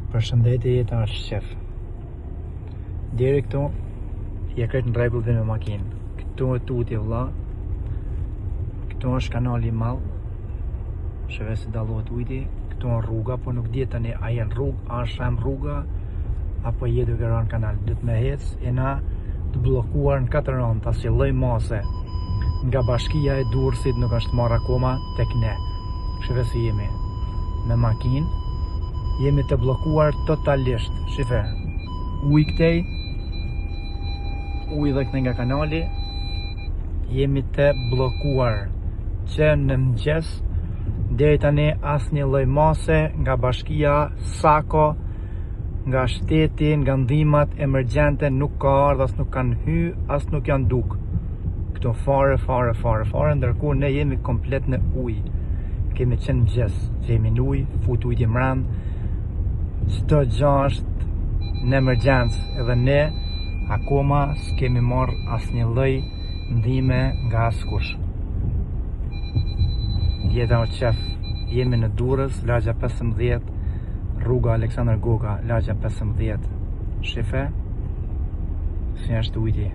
Përshëndetje jeta është qef. Deri këtu je krejt në rregull dhe me makinë. Këtu e tuti vlla. Këtu është kanali i madh. Sheve se dallohet ujti. Këtu është rruga, po nuk di tani a janë rrugë, a është shem rruga apo je duke rënë kanal. Duhet me hec e na të bllokuar në 4 anë, si lloj mase. Nga bashkia e Durrësit nuk është marrë akoma tek ne. Sheve se jemi me makinë. Jemi të bllokuar totalisht. Shife, uj këtej, uj dhe këtej nga kanali, jemi të bllokuar që në mëngjes deri tani asnjë lloj mase nga bashkia Sako, nga shteti, nga ndihmat emergjente nuk ka ardhur, as nuk kanë hyrë, as nuk janë duk. Këto fare, ndërkohë ne jemi komplet në ujë. Kemi qenë mëngjes, që jemi në ujë, fut ujti mbrana. Çdo gjë është në emergjencë, edhe ne akoma s'kemi marrë asnjë lloj ndihme nga askush. Jeta është qef. Jemi në Durrës, lagja 15, rruga Aleksandër Goga, lagja 15. Shife, si është ujti.